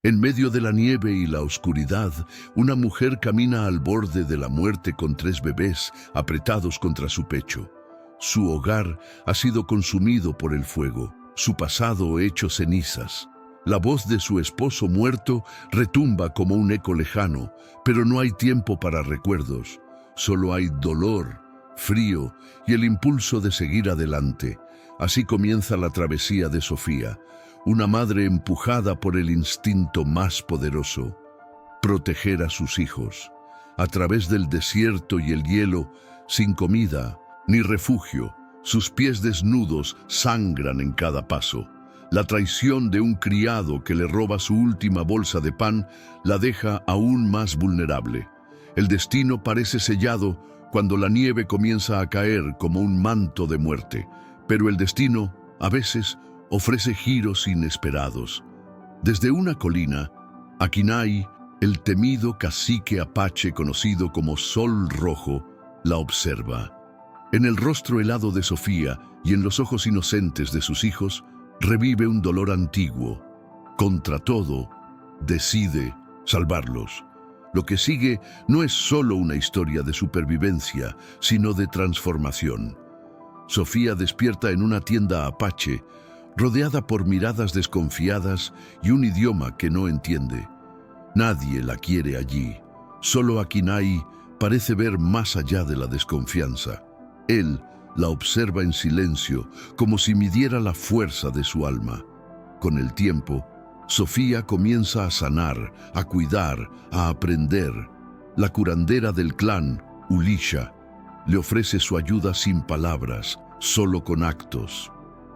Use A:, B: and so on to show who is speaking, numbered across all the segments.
A: En medio de la nieve y la oscuridad, una mujer camina al borde de la muerte con 3 bebés apretados contra su pecho. Su hogar ha sido consumido por el fuego, su pasado hecho cenizas. La voz de su esposo muerto retumba como un eco lejano, pero no hay tiempo para recuerdos. Solo hay dolor, frío y el impulso de seguir adelante. Así comienza la travesía de Sofía, una madre empujada por el instinto más poderoso: proteger a sus hijos. A través del desierto y el hielo, sin comida ni refugio, sus pies desnudos sangran en cada paso. La traición de un criado que le roba su última bolsa de pan la deja aún más vulnerable. El destino parece sellado cuando la nieve comienza a caer como un manto de muerte, pero el destino, a veces, ofrece giros inesperados. Desde una colina, Akinai, el temido cacique apache conocido como Sol Rojo, la observa. En el rostro helado de Sofía y en los ojos inocentes de sus hijos, revive un dolor antiguo. Contra todo, decide salvarlos. Lo que sigue no es solo una historia de supervivencia, sino de transformación. Sofía despierta en una tienda apache, rodeada por miradas desconfiadas y un idioma que no entiende. Nadie la quiere allí. Solo Akinai parece ver más allá de la desconfianza. Él la observa en silencio, como si midiera la fuerza de su alma. Con el tiempo, Sofía comienza a sanar, a cuidar, a aprender. La curandera del clan, Ulisha, le ofrece su ayuda sin palabras, solo con actos.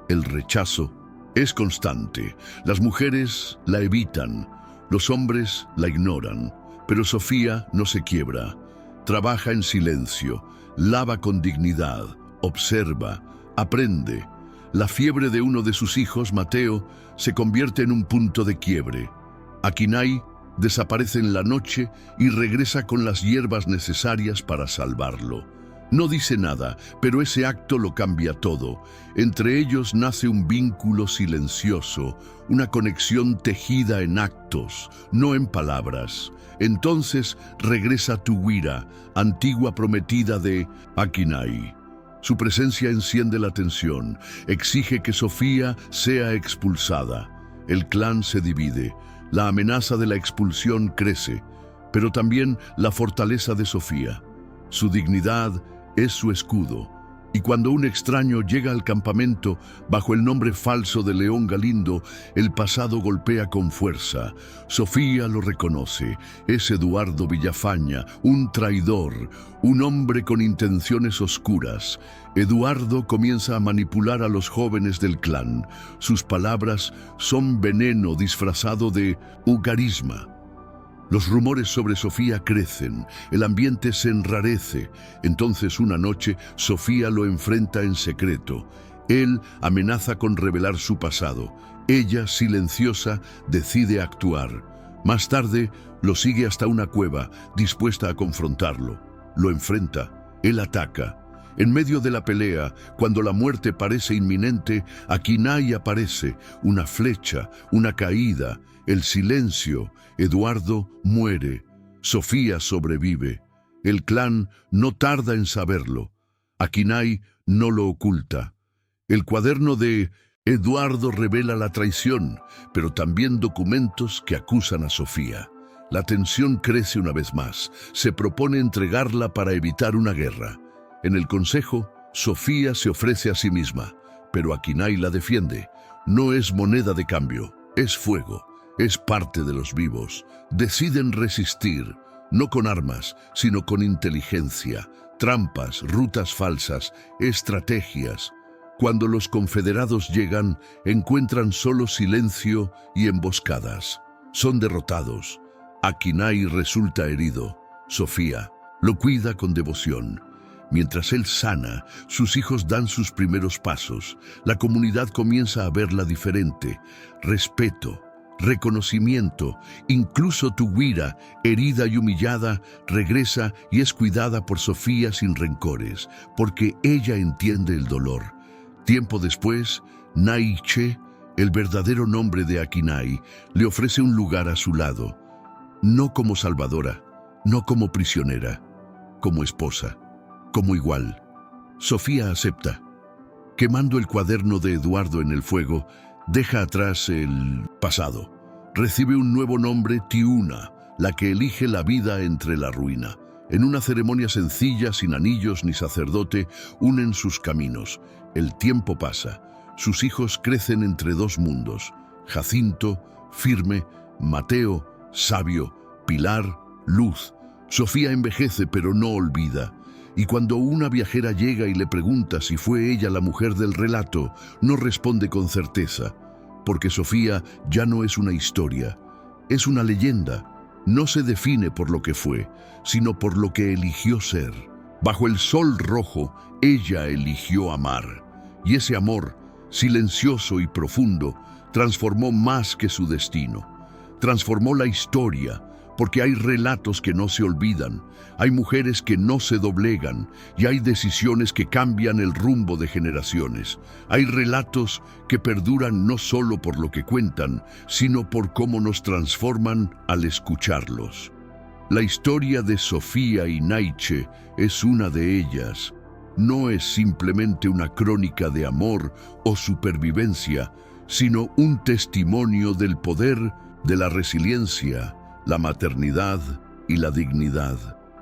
A: El rechazo es constante. Las mujeres la evitan, los hombres la ignoran, pero Sofía no se quiebra. Trabaja en silencio, lava con dignidad, observa, aprende. La fiebre de uno de sus hijos, Mateo, se convierte en un punto de quiebre. Akinai desaparece en la noche y regresa con las hierbas necesarias para salvarlo. No dice nada, pero ese acto lo cambia todo. Entre ellos nace un vínculo silencioso, una conexión tejida en actos, no en palabras. Entonces regresa Tuwira, antigua prometida de Akinai. Su presencia enciende la tensión, exige que Sofía sea expulsada. El clan se divide, la amenaza de la expulsión crece, pero también la fortaleza de Sofía. Su dignidad es su escudo, y cuando un extraño llega al campamento bajo el nombre falso de León Galindo, el pasado golpea con fuerza. Sofía lo reconoce. Es Eduardo Villafaña, un traidor, un hombre con intenciones oscuras. Eduardo comienza a manipular a los jóvenes del clan. Sus palabras son veneno disfrazado de ugarisma. Los rumores sobre Sofía crecen, el ambiente se enrarece. Entonces una noche Sofía lo enfrenta en secreto. Él amenaza con revelar su pasado. Ella, silenciosa, decide actuar. Más tarde lo sigue hasta una cueva, dispuesta a confrontarlo. Lo enfrenta, él ataca. En medio de la pelea, cuando la muerte parece inminente, Akinai aparece, una flecha, una caída, el silencio. Eduardo muere, Sofía sobrevive. El clan no tarda en saberlo. Akinai no lo oculta. El cuaderno de Eduardo revela la traición, pero también documentos que acusan a Sofía. La tensión crece una vez más. Se propone entregarla para evitar una guerra. En el consejo, Sofía se ofrece a sí misma, pero Akinai la defiende. No es moneda de cambio, es fuego. Es parte de los vivos. Deciden resistir, no con armas, sino con inteligencia, trampas, rutas falsas, estrategias. Cuando los confederados llegan, encuentran solo silencio y emboscadas. Son derrotados. Akinai resulta herido. Sofía lo cuida con devoción. Mientras él sana, sus hijos dan sus primeros pasos. La comunidad comienza a verla diferente. Respeto, reconocimiento. Incluso Tuwira, herida y humillada, regresa y es cuidada por Sofía sin rencores, porque ella entiende el dolor. Tiempo después, Naiche, El verdadero nombre de Akinai le ofrece un lugar a su lado, no como salvadora, no como prisionera, como esposa, como igual. Sofía acepta. Quemando el cuaderno de Eduardo en el fuego, deja atrás el pasado. Recibe un nuevo nombre, Tiuna, la que elige la vida entre la ruina. En una ceremonia sencilla, sin anillos ni sacerdote, unen sus caminos. El tiempo pasa. Sus hijos crecen entre dos mundos. Jacinto, firme; Mateo, sabio; Pilar, luz. Sofía envejece pero no olvida. Y cuando una viajera llega y le pregunta si fue ella la mujer del relato, no responde con certeza, porque Sofía ya no es una historia, es una leyenda. No se define por lo que fue, sino por lo que eligió ser. Bajo el sol rojo, ella eligió amar, y ese amor, silencioso y profundo, transformó más que su destino. Transformó la historia, porque hay relatos que no se olvidan, hay mujeres que no se doblegan y hay decisiones que cambian el rumbo de generaciones. Hay relatos que perduran no solo por lo que cuentan, sino por cómo nos transforman al escucharlos. La historia de Sofía y Naiche es una de ellas. No es simplemente una crónica de amor o supervivencia, sino un testimonio del poder, de la resiliencia, la maternidad y la dignidad.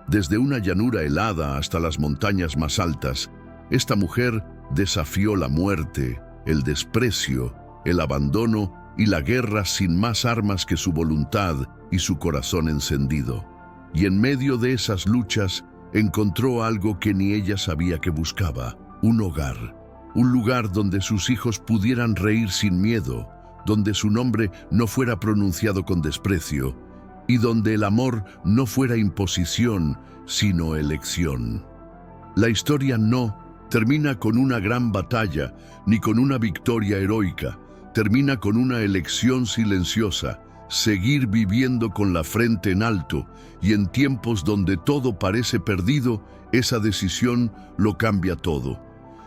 A: Desde una llanura helada hasta las montañas más altas, esta mujer desafió la muerte, el desprecio, el abandono y la guerra sin más armas que su voluntad y su corazón encendido. Y en medio de esas luchas encontró algo que ni ella sabía que buscaba: un hogar, un lugar donde sus hijos pudieran reír sin miedo, donde su nombre no fuera pronunciado con desprecio, y donde el amor no fuera imposición, sino elección. La historia no termina con una gran batalla, ni con una victoria heroica. Termina con una elección silenciosa: seguir viviendo con la frente en alto, y en tiempos donde todo parece perdido, esa decisión lo cambia todo.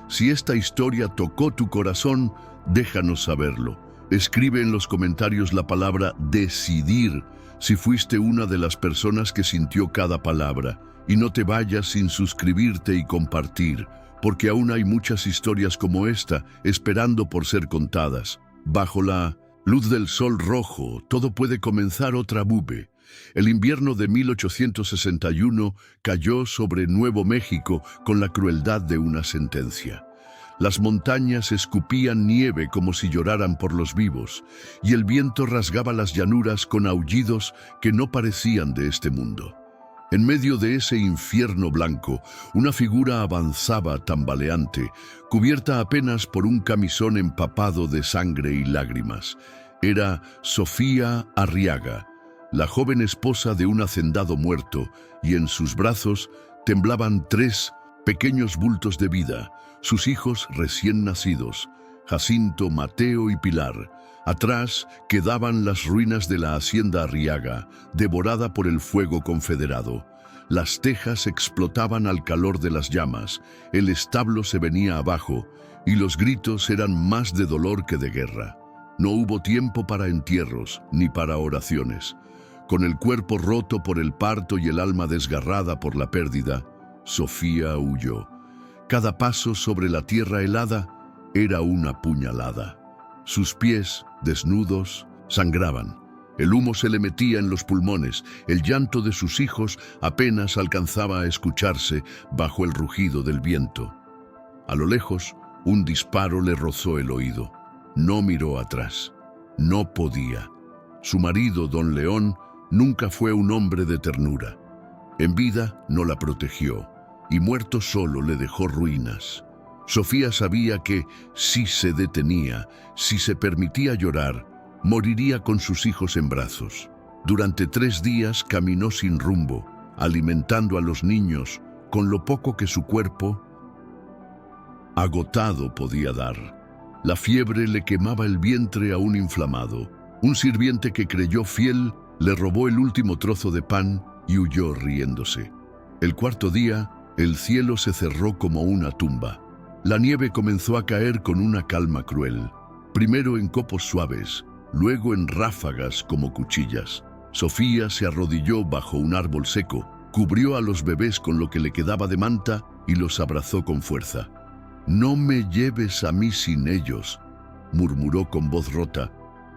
A: Si esta historia tocó tu corazón, déjanos saberlo. Escribe en los comentarios la palabra decidir, si fuiste una de las personas que sintió cada palabra. Y no te vayas sin suscribirte y compartir, porque aún hay muchas historias como esta esperando por ser contadas. Bajo la luz del sol rojo, todo puede comenzar otra vez. El invierno de 1861 cayó sobre Nuevo México con la crueldad de una sentencia. Las montañas escupían nieve como si lloraran por los vivos, y el viento rasgaba las llanuras con aullidos que no parecían de este mundo. En medio de ese infierno blanco, una figura avanzaba tambaleante, cubierta apenas por un camisón empapado de sangre y lágrimas. Era Sofía Arriaga, la joven esposa de un hacendado muerto, y en sus brazos temblaban 3 pequeños bultos de vida, sus hijos recién nacidos, Jacinto, Mateo y Pilar. Atrás quedaban las ruinas de la hacienda Arriaga, devorada por el fuego confederado. Las tejas explotaban al calor de las llamas, el establo se venía abajo, y los gritos eran más de dolor que de guerra. No hubo tiempo para entierros, ni para oraciones. Con el cuerpo roto por el parto y el alma desgarrada por la pérdida, Sofía huyó. Cada paso sobre la tierra helada era una puñalada. Sus pies, desnudos, sangraban. El humo se le metía en los pulmones. El llanto de sus hijos apenas alcanzaba a escucharse bajo el rugido del viento. A lo lejos, un disparo le rozó el oído. No miró atrás. No podía. Su marido, don León, nunca fue un hombre de ternura. En vida no la protegió, y muerto solo le dejó ruinas. Sofía sabía que, si se detenía, si se permitía llorar, moriría con sus hijos en brazos. Durante 3 días caminó sin rumbo, alimentando a los niños con lo poco que su cuerpo, agotado, podía dar. La fiebre le quemaba el vientre aún inflamado. Un sirviente que creyó fiel le robó el último trozo de pan y huyó riéndose. El 4.º día, el cielo se cerró como una tumba. La nieve comenzó a caer con una calma cruel. primero en copos suaves, luego en ráfagas como cuchillas. Sofía se arrodilló bajo un árbol seco, cubrió a los bebés con lo que le quedaba de manta y los abrazó con fuerza. «No me lleves a mí sin ellos», murmuró con voz rota,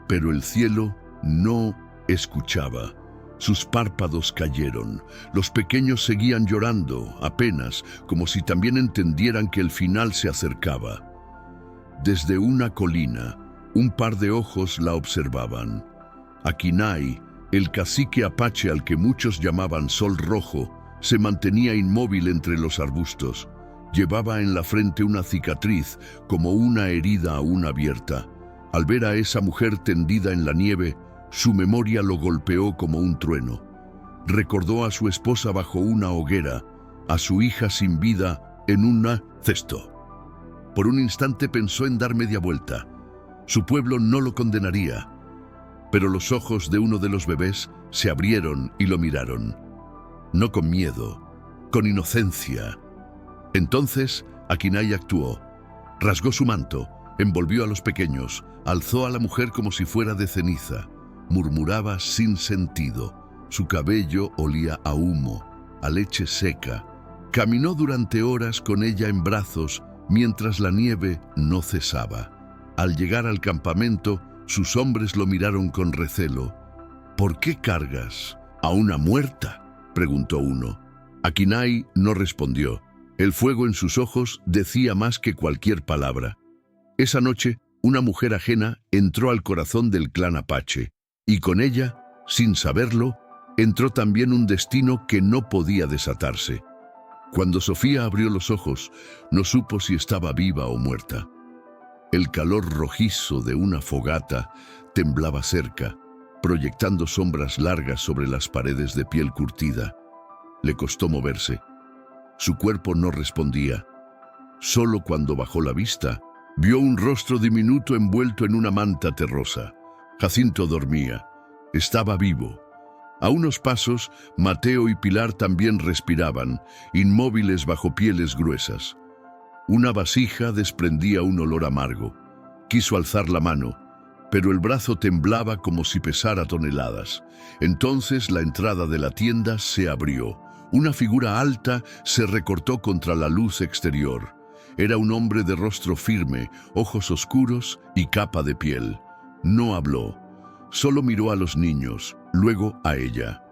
A: pero el cielo no escuchaba. Sus párpados cayeron. Los pequeños seguían llorando, apenas, como si también entendieran que el final se acercaba. Desde una colina, un par de ojos la observaban. Akinai, el cacique apache al que muchos llamaban Sol Rojo, se mantenía inmóvil entre los arbustos. Llevaba en la frente una cicatriz, como una herida aún abierta. Al ver a esa mujer tendida en la nieve, su memoria lo golpeó como un trueno. Recordó a su esposa bajo una hoguera, a su hija sin vida en un cesto. Por un instante pensó en dar media vuelta. Su pueblo no lo condenaría. Pero los ojos de uno de los bebés se abrieron y lo miraron. No con miedo, con inocencia. Entonces, Akinai actuó. Rasgó su manto, envolvió a los pequeños, alzó a la mujer como si fuera de ceniza. Murmuraba sin sentido. Su cabello olía a humo, a leche seca. Caminó durante horas con ella en brazos, mientras la nieve no cesaba. Al llegar al campamento, sus hombres lo miraron con recelo. «¿Por qué cargas a una muerta?», preguntó uno. Akinai no respondió. El fuego en sus ojos decía más que cualquier palabra. Esa noche, una mujer ajena entró al corazón del clan apache, y con ella, sin saberlo, entró también un destino que no podía desatarse. Cuando Sofía abrió los ojos, no supo si estaba viva o muerta. El calor rojizo de una fogata temblaba cerca, proyectando sombras largas sobre las paredes de piel curtida. Le costó moverse. Su cuerpo no respondía. Solo cuando bajó la vista, vio un rostro diminuto envuelto en una manta terrosa. Jacinto dormía. Estaba vivo. A unos pasos, Mateo y Pilar también respiraban, inmóviles bajo pieles gruesas. Una vasija desprendía un olor amargo. Quiso alzar la mano, pero el brazo temblaba como si pesara toneladas. Entonces la entrada de la tienda se abrió. Una figura alta se recortó contra la luz exterior. Era un hombre de rostro firme, ojos oscuros y capa de piel. No habló. Solo miró a los niños, luego a ella.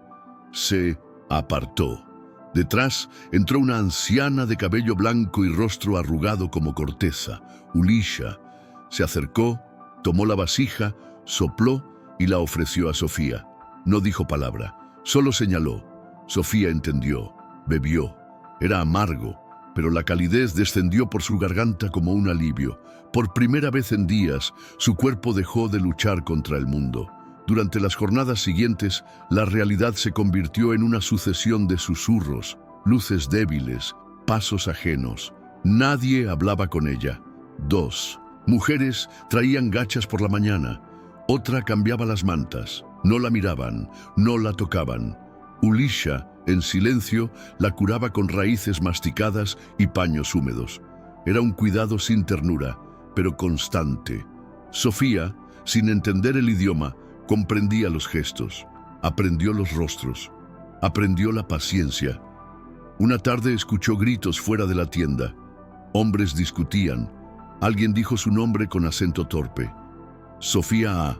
A: Se apartó. Detrás entró una anciana de cabello blanco y rostro arrugado como corteza, Ulisha. Se acercó, tomó la vasija, sopló y la ofreció a Sofía. No dijo palabra, solo señaló. Sofía entendió, bebió. Era amargo, pero la calidez descendió por su garganta como un alivio. Por primera vez en días, su cuerpo dejó de luchar contra el mundo. Durante las jornadas siguientes, la realidad se convirtió en una sucesión de susurros, luces débiles, pasos ajenos. Nadie hablaba con ella. 2 mujeres traían gachas por la mañana. Otra cambiaba las mantas. No la miraban, no la tocaban. Ulisha, en silencio, la curaba con raíces masticadas y paños húmedos. Era un cuidado sin ternura, pero constante. Sofía, sin entender el idioma, comprendía los gestos, aprendió los rostros, aprendió la paciencia. Una tarde escuchó gritos fuera de la tienda. Hombres discutían. Alguien dijo su nombre con acento torpe. Sofía A.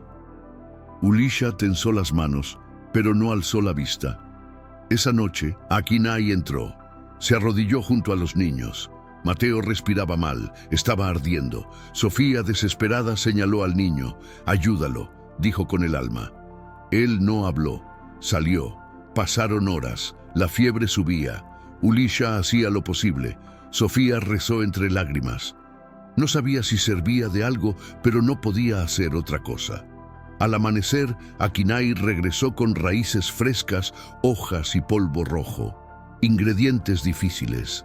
A: Ulisha tensó las manos, pero no alzó la vista. Esa noche, Akinai entró. Se arrodilló junto a los niños. Mateo respiraba mal, estaba ardiendo. Sofía, desesperada, señaló al niño. «Ayúdalo», dijo con el alma. Él no habló. Salió. Pasaron horas. La fiebre subía. Ulisha hacía lo posible. Sofía rezó entre lágrimas. No sabía si servía de algo, pero no podía hacer otra cosa. Al amanecer, Akinai regresó con raíces frescas, hojas y polvo rojo. Ingredientes difíciles.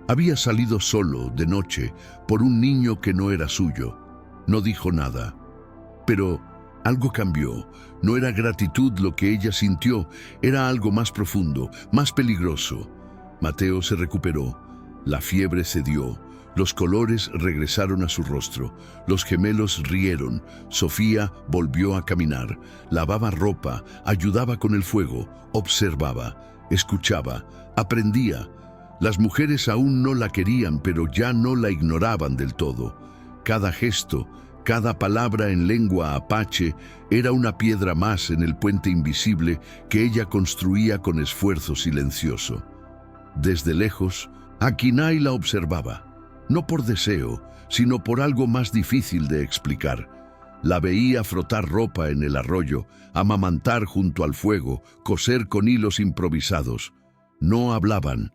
A: Había salido solo, de noche, por un niño que no era suyo. No dijo nada. Pero algo cambió. No era gratitud lo que ella sintió, era algo más profundo, más peligroso. Mateo se recuperó. La fiebre cedió. Los colores regresaron a su rostro, los gemelos rieron, Sofía volvió a caminar, lavaba ropa, ayudaba con el fuego, observaba, escuchaba, aprendía. Las mujeres aún no la querían, pero ya no la ignoraban del todo. Cada gesto, cada palabra en lengua apache era una piedra más en el puente invisible que ella construía con esfuerzo silencioso. Desde lejos, Akinai la observaba. No por deseo, sino por algo más difícil de explicar. La veía frotar ropa en el arroyo, amamantar junto al fuego, coser con hilos improvisados. No hablaban,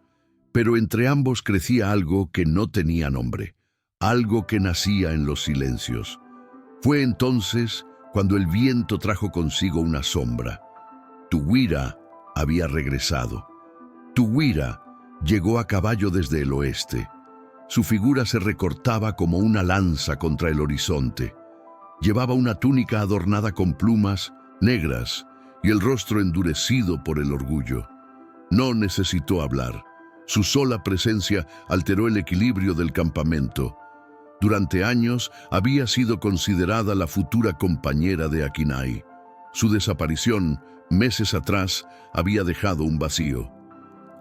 A: pero entre ambos crecía algo que no tenía nombre, algo que nacía en los silencios. Fue entonces cuando el viento trajo consigo una sombra. Tuwira había regresado. Tuwira llegó a caballo desde el oeste. Su figura se recortaba como una lanza contra el horizonte. Llevaba una túnica adornada con plumas negras y el rostro endurecido por el orgullo. No necesitó hablar. Su sola presencia alteró el equilibrio del campamento. Durante años había sido considerada la futura compañera de Akinai. Su desaparición, meses atrás, había dejado un vacío.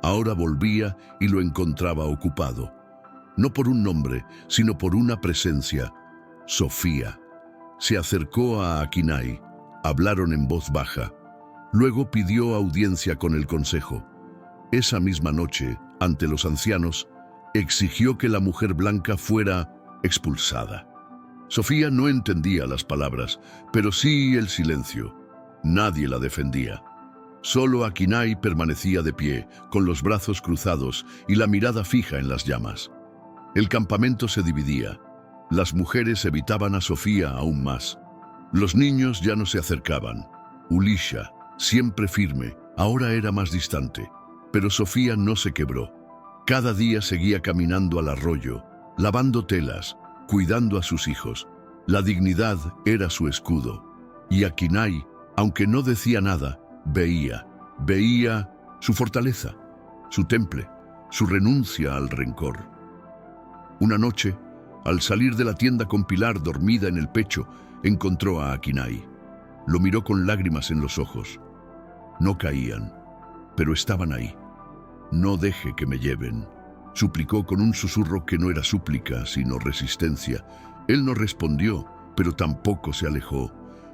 A: Ahora volvía y lo encontraba ocupado. No por un nombre, sino por una presencia. Sofía. Se acercó a Akinai. Hablaron en voz baja. Luego pidió audiencia con el consejo. Esa misma noche, ante los ancianos, exigió que la mujer blanca fuera expulsada. Sofía no entendía las palabras, pero sí el silencio. Nadie la defendía. Solo Akinai permanecía de pie, con los brazos cruzados y la mirada fija en las llamas. El campamento se dividía. Las mujeres evitaban a Sofía aún más. Los niños ya no se acercaban. Ulisha, siempre firme, ahora era más distante. Pero Sofía no se quebró. Cada día seguía caminando al arroyo, lavando telas, cuidando a sus hijos. La dignidad era su escudo. Y Akinai, aunque no decía nada, veía su fortaleza, su temple, su renuncia al rencor. Una noche, al salir de la tienda con Pilar dormida en el pecho, encontró a Akinai. Lo miró con lágrimas en los ojos. No caían, pero estaban ahí. «No deje que me lleven», suplicó con un susurro que no era súplica, sino resistencia. Él no respondió, pero tampoco se alejó.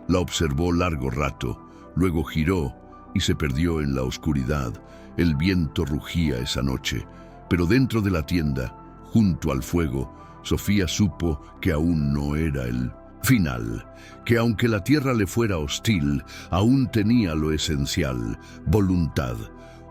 A: La observó largo rato, luego giró y se perdió en la oscuridad. El viento rugía esa noche, pero dentro de la tienda, junto al fuego, Sofía supo que aún no era el final, que aunque la tierra le fuera hostil, aún tenía lo esencial, voluntad,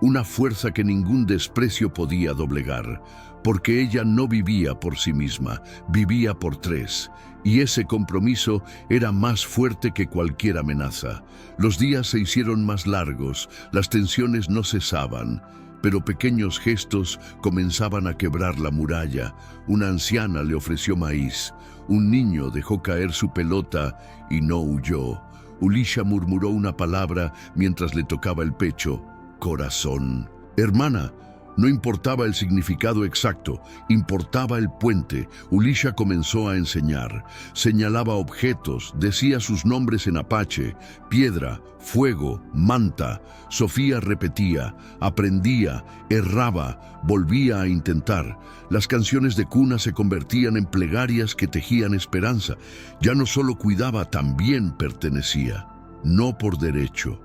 A: una fuerza que ningún desprecio podía doblegar, porque ella no vivía por sí misma, vivía por tres, y ese compromiso era más fuerte que cualquier amenaza. Los días se hicieron más largos, las tensiones no cesaban, pero pequeños gestos comenzaban a quebrar la muralla. Una anciana le ofreció maíz, un niño dejó caer su pelota y no huyó. Ulisha murmuró una palabra mientras le tocaba el pecho: corazón. Hermana. No importaba el significado exacto, importaba el puente. Ulisha comenzó a enseñar. Señalaba objetos, decía sus nombres en apache: piedra, fuego, manta. Sofía repetía, aprendía, erraba, volvía a intentar. Las canciones de cuna se convertían en plegarias que tejían esperanza. Ya no solo cuidaba, también pertenecía. No por derecho,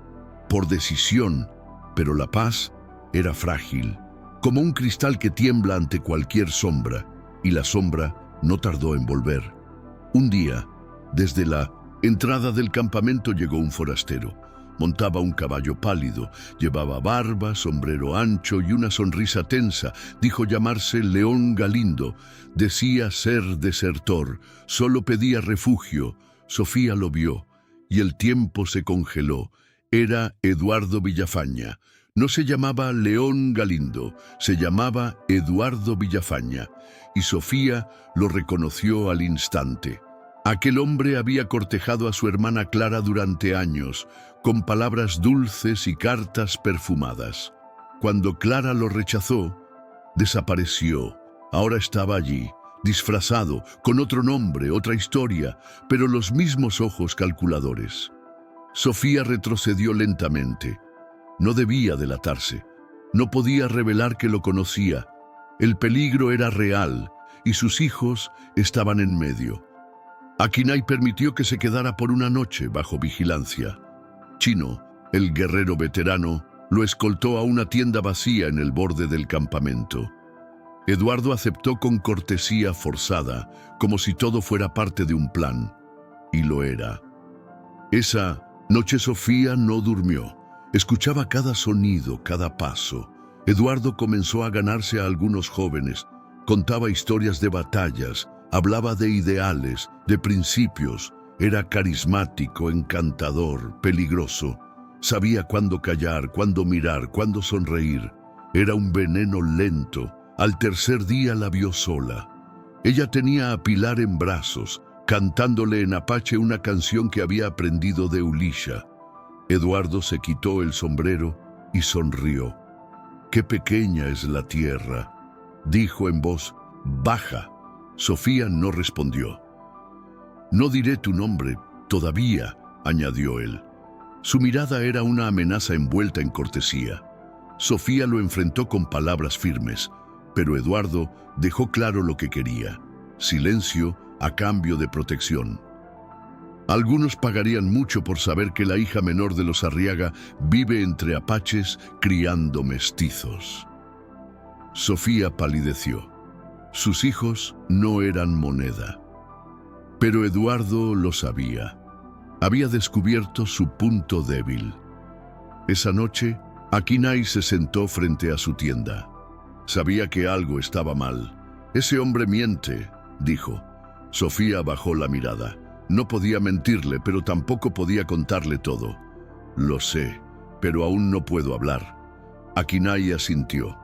A: por decisión, pero la paz era frágil, como un cristal que tiembla ante cualquier sombra, y la sombra no tardó en volver. Un día, desde la entrada del campamento llegó un forastero. Montaba un caballo pálido, llevaba barba, sombrero ancho y una sonrisa tensa. Dijo llamarse León Galindo. Decía ser desertor, solo pedía refugio. Sofía lo vio, y el tiempo se congeló. Era Eduardo Villafaña. No se llamaba León Galindo, se llamaba Eduardo Villafaña, y Sofía lo reconoció al instante. Aquel hombre había cortejado a su hermana Clara durante años, con palabras dulces y cartas perfumadas. Cuando Clara lo rechazó, desapareció. Ahora estaba allí, disfrazado, con otro nombre, otra historia, pero los mismos ojos calculadores. Sofía retrocedió lentamente. No debía delatarse. No podía revelar que lo conocía. El peligro era real y sus hijos estaban en medio. Akinai permitió que se quedara por una noche bajo vigilancia. Chino, el guerrero veterano, lo escoltó a una tienda vacía en el borde del campamento. Eduardo aceptó con cortesía forzada, como si todo fuera parte de un plan. Y lo era. Esa noche Sofía no durmió. Escuchaba cada sonido, cada paso. Eduardo comenzó a ganarse a algunos jóvenes. Contaba historias de batallas, hablaba de ideales, de principios. Era carismático, encantador, peligroso. Sabía cuándo callar, cuándo mirar, cuándo sonreír. Era un veneno lento. Al tercer día la vio sola. Ella tenía a Pilar en brazos, cantándole en apache una canción que había aprendido de Ulisha. Eduardo se quitó el sombrero y sonrió. «Qué pequeña es la tierra», dijo en voz baja. Sofía no respondió. «No diré tu nombre, todavía», añadió él. Su mirada era una amenaza envuelta en cortesía. Sofía lo enfrentó con palabras firmes, pero Eduardo dejó claro lo que quería: silencio a cambio de protección. Algunos pagarían mucho por saber que la hija menor de los Arriaga vive entre apaches criando mestizos. Sofía palideció. Sus hijos no eran moneda. Pero Eduardo lo sabía. Había descubierto su punto débil. Esa noche, Akinai se sentó frente a su tienda. Sabía que algo estaba mal. «Ese hombre miente», dijo. Sofía bajó la mirada. No podía mentirle, pero tampoco podía contarle todo. «Lo sé, pero aún no puedo hablar». Akinai asintió.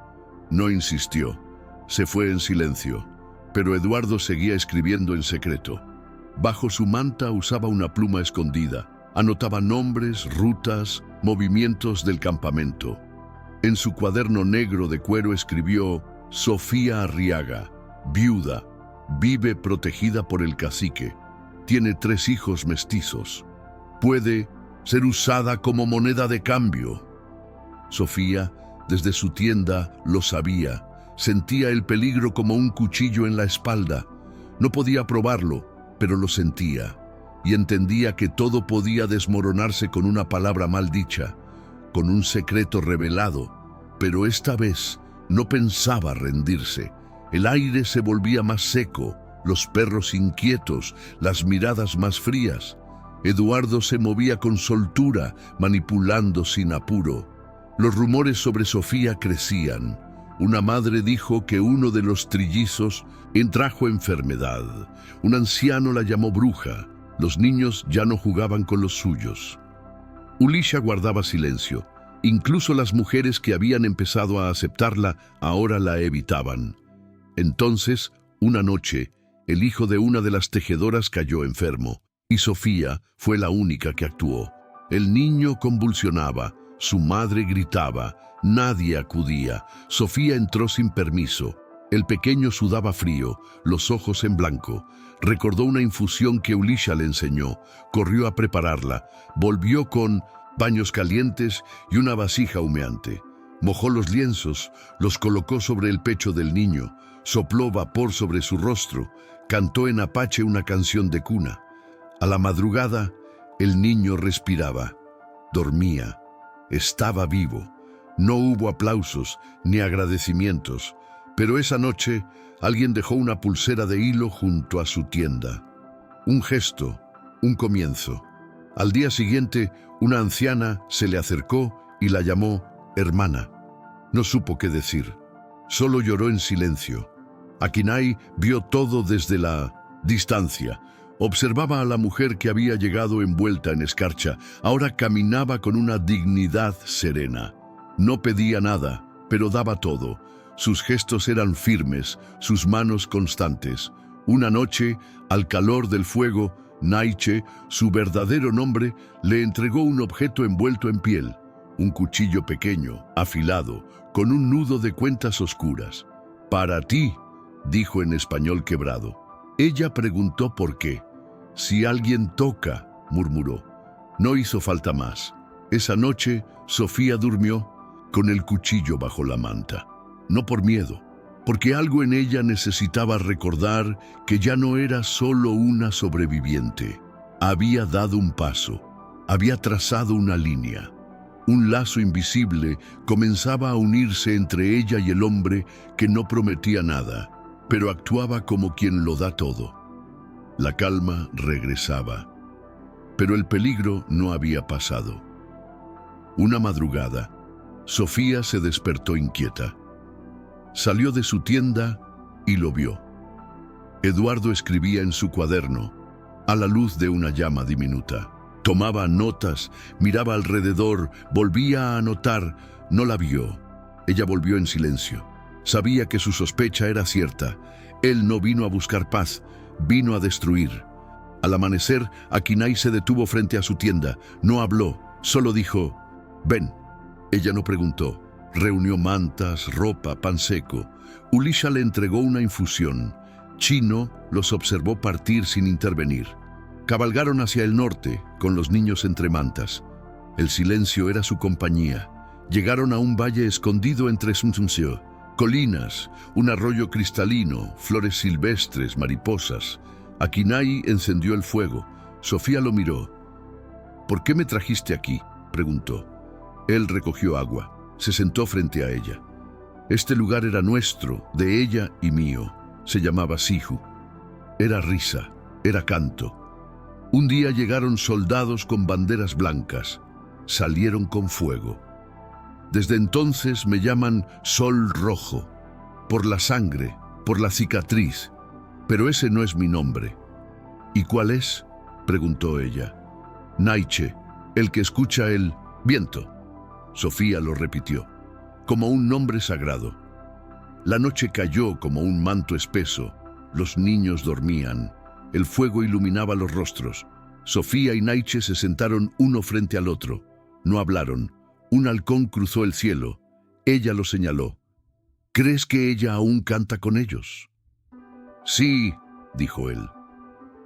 A: No insistió. Se fue en silencio. Pero Eduardo seguía escribiendo en secreto. Bajo su manta usaba una pluma escondida. Anotaba nombres, rutas, movimientos del campamento. En su cuaderno negro de cuero escribió: «Sofía Arriaga, viuda, vive protegida por el cacique. Tiene 3 hijos mestizos. Puede ser usada como moneda de cambio». Sofía, desde su tienda, lo sabía. Sentía el peligro como un cuchillo en la espalda. No podía probarlo, pero lo sentía. Y entendía que todo podía desmoronarse con una palabra mal dicha, con un secreto revelado. Pero esta vez no pensaba rendirse. El aire se volvía más seco, los perros inquietos, las miradas más frías. Eduardo se movía con soltura, manipulando sin apuro. Los rumores sobre Sofía crecían. Una madre dijo que uno de los trillizos trajo enfermedad. Un anciano la llamó bruja. Los niños ya no jugaban con los suyos. Ulisha guardaba silencio. Incluso las mujeres que habían empezado a aceptarla ahora la evitaban. Entonces, una noche, el hijo de una de las tejedoras cayó enfermo, y Sofía fue la única que actuó. El niño convulsionaba, su madre gritaba, nadie acudía. Sofía entró sin permiso. El pequeño sudaba frío, los ojos en blanco. Recordó una infusión que Ulisha le enseñó, corrió a prepararla, volvió con paños calientes y una vasija humeante. Mojó los lienzos, los colocó sobre el pecho del niño, sopló vapor sobre su rostro, cantó en apache una canción de cuna. A la madrugada, el niño respiraba, dormía, estaba vivo. No hubo aplausos ni agradecimientos, pero esa noche alguien dejó una pulsera de hilo junto a su tienda. Un gesto, un comienzo. Al día siguiente, una anciana se le acercó y la llamó hermana. No supo qué decir. Solo lloró en silencio. Akinai vio todo desde la distancia. Observaba a la mujer que había llegado envuelta en escarcha. Ahora caminaba con una dignidad serena. No pedía nada, pero daba todo. Sus gestos eran firmes, sus manos constantes. Una noche, al calor del fuego, Naiche, su verdadero nombre, le entregó un objeto envuelto en piel. Un cuchillo pequeño, afilado, con un nudo de cuentas oscuras. «Para ti», dijo en español quebrado. Ella preguntó por qué. Si alguien toca, murmuró. No hizo falta más. Esa noche, Sofía durmió con el cuchillo bajo la manta. No por miedo, porque algo en ella necesitaba recordar que ya no era solo una sobreviviente. Había dado un paso, había trazado una línea. Un lazo invisible comenzaba a unirse entre ella y el hombre que no prometía nada, pero actuaba como quien lo da todo. La calma regresaba, pero el peligro no había pasado. Una madrugada, Sofía se despertó inquieta. Salió de su tienda y lo vio. Eduardo escribía en su cuaderno, a la luz de una llama diminuta. Tomaba notas, miraba alrededor, volvía a anotar. No la vio. Ella volvió en silencio. Sabía que su sospecha era cierta. Él no vino a buscar paz, vino a destruir. Al amanecer, Akinai se detuvo frente a su tienda. No habló, solo dijo, «Ven». Ella no preguntó. Reunió mantas, ropa, pan seco. Ulisha le entregó una infusión. Chino los observó partir sin intervenir. Cabalgaron hacia el norte, con los niños entre mantas. El silencio era su compañía. Llegaron a un valle escondido entre Sunsuncio, colinas, un arroyo cristalino, flores silvestres, mariposas. Akinai encendió el fuego. Sofía lo miró. «¿Por qué me trajiste aquí?», preguntó. Él recogió agua. Se sentó frente a ella. Este lugar era nuestro, de ella y mío. Se llamaba Sihu. Era risa, era canto. Un día llegaron soldados con banderas blancas. Salieron con fuego. Desde entonces me llaman Sol Rojo, por la sangre, por la cicatriz. Pero ese no es mi nombre. ¿Y cuál es?, preguntó ella. Naiche, el que escucha el viento. Sofía lo repitió, como un nombre sagrado. La noche cayó como un manto espeso. Los niños dormían. El fuego iluminaba los rostros. Sofía y Naiche se sentaron uno frente al otro. No hablaron. Un halcón cruzó el cielo. Ella lo señaló. ¿Crees que ella aún canta con ellos? Sí, dijo él.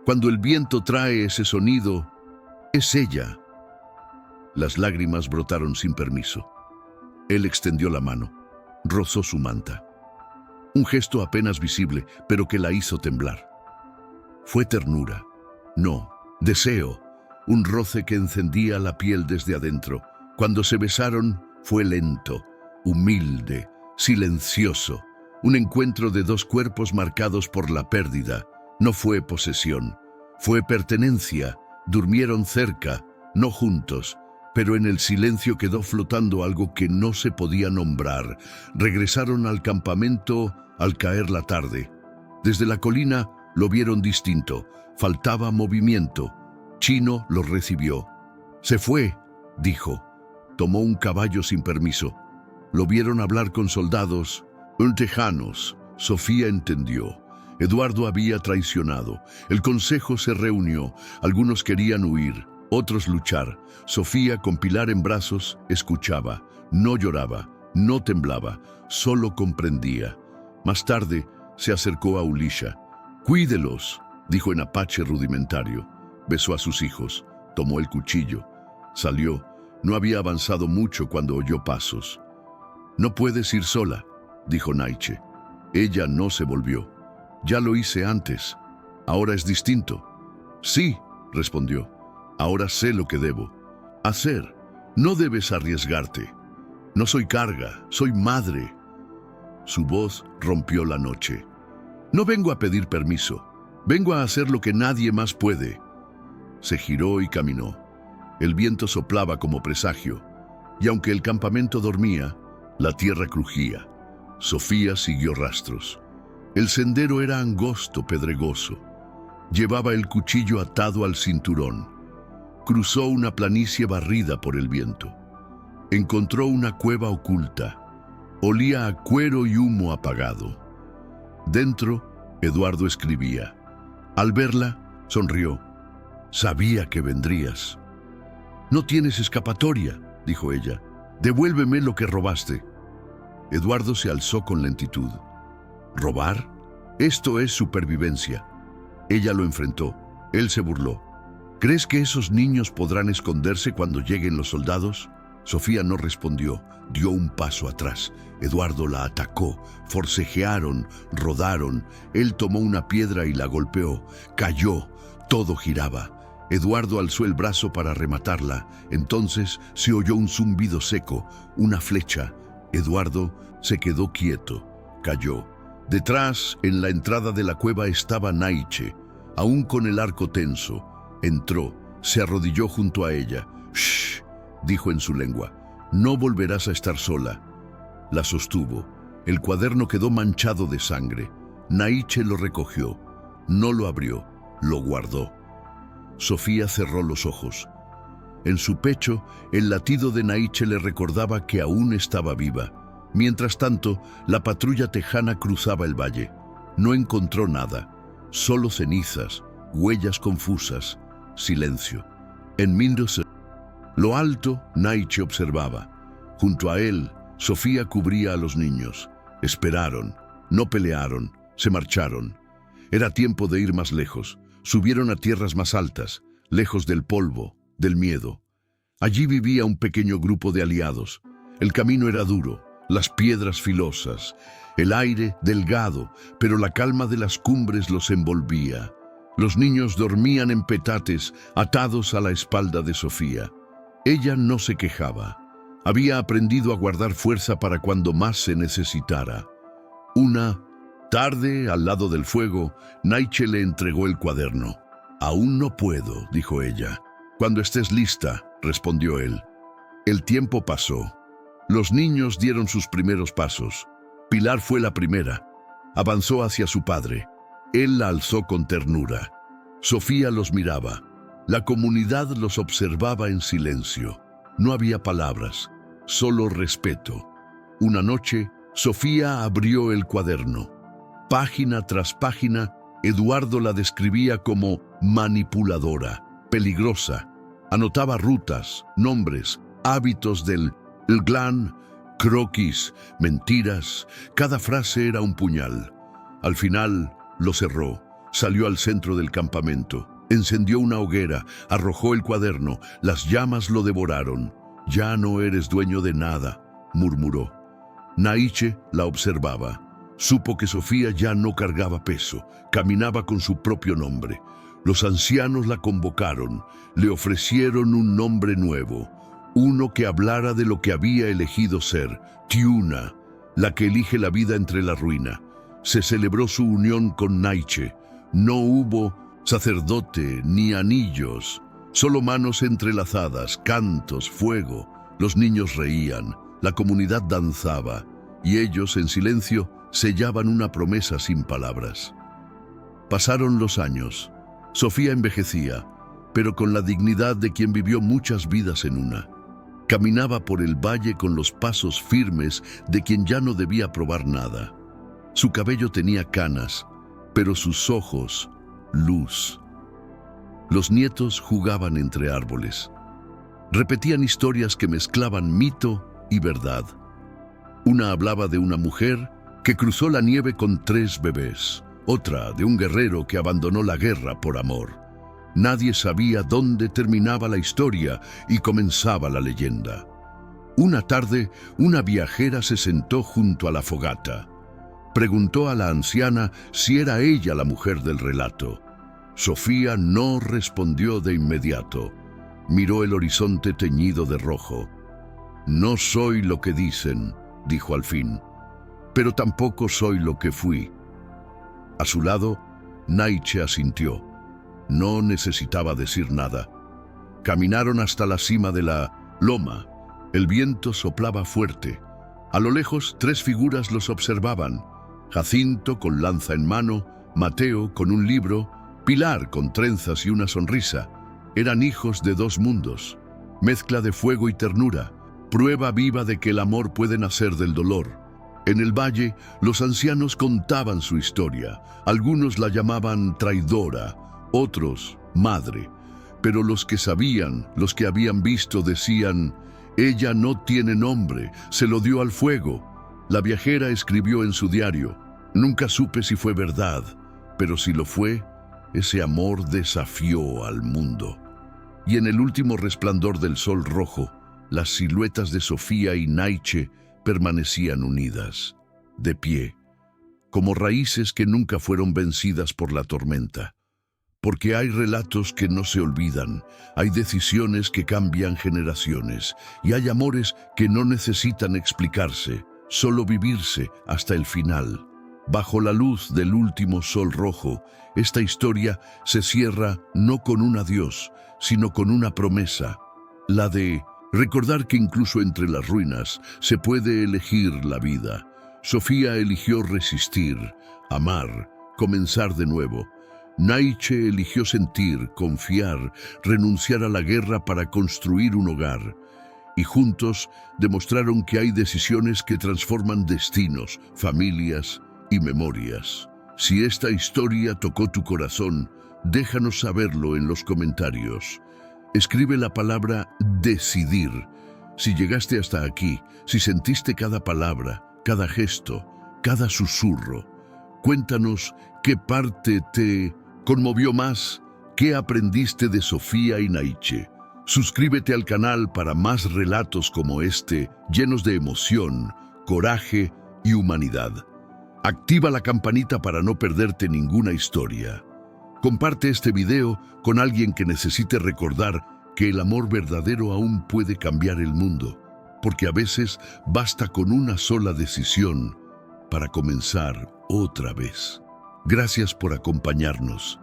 A: Cuando el viento trae ese sonido, es ella. Las lágrimas brotaron sin permiso. Él extendió la mano, rozó su manta. Un gesto apenas visible, pero que la hizo temblar. Fue ternura, no, deseo, un roce que encendía la piel desde adentro. Cuando se besaron, fue lento, humilde, silencioso. Un encuentro de dos cuerpos marcados por la pérdida. No fue posesión, fue pertenencia. Durmieron cerca, no juntos, pero en el silencio quedó flotando algo que no se podía nombrar. Regresaron al campamento al caer la tarde. Desde la colina lo vieron distinto, faltaba movimiento. Chino lo recibió. Se fue, dijo. Tomó un caballo sin permiso. Lo vieron hablar con soldados, tejanos. Sofía entendió. Eduardo había traicionado. El consejo se reunió. Algunos querían huir, otros luchar. Sofía, con Pilar en brazos, escuchaba. No lloraba, no temblaba, solo comprendía. Más tarde se acercó a Ulisha. «Cuídelos», dijo en apache rudimentario. Besó a sus hijos, tomó el cuchillo. Salió. No había avanzado mucho cuando oyó pasos. «No puedes ir sola», dijo Naiche. Ella no se volvió. «Ya lo hice antes. Ahora es distinto». «Sí», respondió. «Ahora sé lo que debo hacer. No debes arriesgarte. No soy carga, soy madre». Su voz rompió la noche. «No vengo a pedir permiso. Vengo a hacer lo que nadie más puede». Se giró y caminó. El viento soplaba como presagio, y aunque el campamento dormía, la tierra crujía. Sofía siguió rastros. El sendero era angosto, pedregoso. Llevaba el cuchillo atado al cinturón. Cruzó una planicie barrida por el viento. Encontró una cueva oculta. Olía a cuero y humo apagado. Dentro, Eduardo escribía. Al verla, sonrió. «Sabía que vendrías». «No tienes escapatoria», dijo ella. «Devuélveme lo que robaste». Eduardo se alzó con lentitud. «¿Robar? Esto es supervivencia. Ella lo enfrentó. Él se burló. ¿Crees que esos niños podrán esconderse cuando lleguen los soldados? Sofía no respondió. Dio un paso atrás. Eduardo la atacó. Forcejearon, rodaron. Él tomó una piedra y la golpeó. Cayó. Todo giraba. Eduardo alzó el brazo para rematarla. Entonces se oyó un zumbido seco, una flecha. Eduardo se quedó quieto. Cayó. Detrás, en la entrada de la cueva, estaba Naiche, aún con el arco tenso. Entró, se arrodilló junto a ella. «Shh», dijo en su lengua. «No volverás a estar sola». La sostuvo. El cuaderno quedó manchado de sangre. Naiche lo recogió. No lo abrió, lo guardó. Sofía cerró los ojos. En su pecho, el latido de Naiche le recordaba que aún estaba viva. Mientras tanto, la patrulla tejana cruzaba el valle. No encontró nada, solo cenizas, huellas confusas, silencio. En Mendoza, lo alto, Naiche observaba. Junto a él, Sofía cubría a los niños. Esperaron, no pelearon, se marcharon. Era tiempo de ir más lejos. Subieron a tierras más altas, lejos del polvo, del miedo. Allí vivía un pequeño grupo de aliados. El camino era duro, las piedras filosas, el aire delgado, pero la calma de las cumbres los envolvía. Los niños dormían en petates, atados a la espalda de Sofía. Ella no se quejaba. Había aprendido a guardar fuerza para cuando más se necesitara. Una tarde, al lado del fuego, Naiche le entregó el cuaderno. «Aún no puedo», dijo ella. «Cuando estés lista», respondió él. El tiempo pasó. Los niños dieron sus primeros pasos. Pilar fue la primera. Avanzó hacia su padre. Él la alzó con ternura. Sofía los miraba. La comunidad los observaba en silencio. No había palabras, solo respeto. Una noche, Sofía abrió el cuaderno. Página tras página, Eduardo la describía como manipuladora, peligrosa. Anotaba rutas, nombres, hábitos del clan, croquis, mentiras. Cada frase era un puñal. Al final, lo cerró. Salió al centro del campamento. Encendió una hoguera, arrojó el cuaderno. Las llamas lo devoraron. «Ya no eres dueño de nada», murmuró. Naiche la observaba. Supo que Sofía ya no cargaba peso, caminaba con su propio nombre. Los ancianos la convocaron, le ofrecieron un nombre nuevo, uno que hablara de lo que había elegido ser, Tiuna, la que elige la vida entre la ruina. Se celebró su unión con Naiche. No hubo sacerdote ni anillos, solo manos entrelazadas, cantos, fuego. Los niños reían, la comunidad danzaba, y ellos, en silencio, sellaban una promesa sin palabras. Pasaron los años. Sofía envejecía, pero con la dignidad de quien vivió muchas vidas en una. Caminaba por el valle con los pasos firmes de quien ya no debía probar nada. Su cabello tenía canas, pero sus ojos, luz. Los nietos jugaban entre árboles. Repetían historias que mezclaban mito y verdad. Una hablaba de una mujer que cruzó la nieve con 3 bebés. Otra de un guerrero que abandonó la guerra por amor. Nadie sabía dónde terminaba la historia y comenzaba la leyenda. Una tarde, una viajera se sentó junto a la fogata. Preguntó a la anciana si era ella la mujer del relato. Sofía no respondió de inmediato. Miró el horizonte teñido de rojo. «No soy lo que dicen», dijo al fin, «pero tampoco soy lo que fui». A su lado, Naiche asintió. No necesitaba decir nada. Caminaron hasta la cima de la loma. El viento soplaba fuerte. A lo lejos, 3 figuras los observaban. Jacinto con lanza en mano, Mateo con un libro, Pilar con trenzas y una sonrisa. Eran hijos de 2 mundos, mezcla de fuego y ternura, prueba viva de que el amor puede nacer del dolor. En el valle, los ancianos contaban su historia. Algunos la llamaban traidora, otros madre. Pero los que sabían, los que habían visto, decían: «Ella no tiene nombre, se lo dio al fuego». La viajera escribió en su diario: Nunca supe si fue verdad, pero si lo fue, ese amor desafió al mundo. Y en el último resplandor del sol rojo, las siluetas de Sofía y Naiche permanecían unidas, de pie, como raíces que nunca fueron vencidas por la tormenta. Porque hay relatos que no se olvidan, hay decisiones que cambian generaciones, y hay amores que no necesitan explicarse, solo vivirse hasta el final. Bajo la luz del último sol rojo, esta historia se cierra no con un adiós, sino con una promesa, la de recordar que incluso entre las ruinas se puede elegir la vida. Sofía eligió resistir, amar, comenzar de nuevo. Naiche eligió sentir, confiar, renunciar a la guerra para construir un hogar. Y juntos demostraron que hay decisiones que transforman destinos, familias y memorias. Si esta historia tocó tu corazón, déjanos saberlo en los comentarios. Escribe la palabra decidir. Si llegaste hasta aquí, si sentiste cada palabra, cada gesto, cada susurro, cuéntanos qué parte te conmovió más, qué aprendiste de Sofía y Naiche. Suscríbete al canal para más relatos como este, llenos de emoción, coraje y humanidad. Activa la campanita para no perderte ninguna historia. Comparte este video con alguien que necesite recordar que el amor verdadero aún puede cambiar el mundo, porque a veces basta con una sola decisión para comenzar otra vez. Gracias por acompañarnos.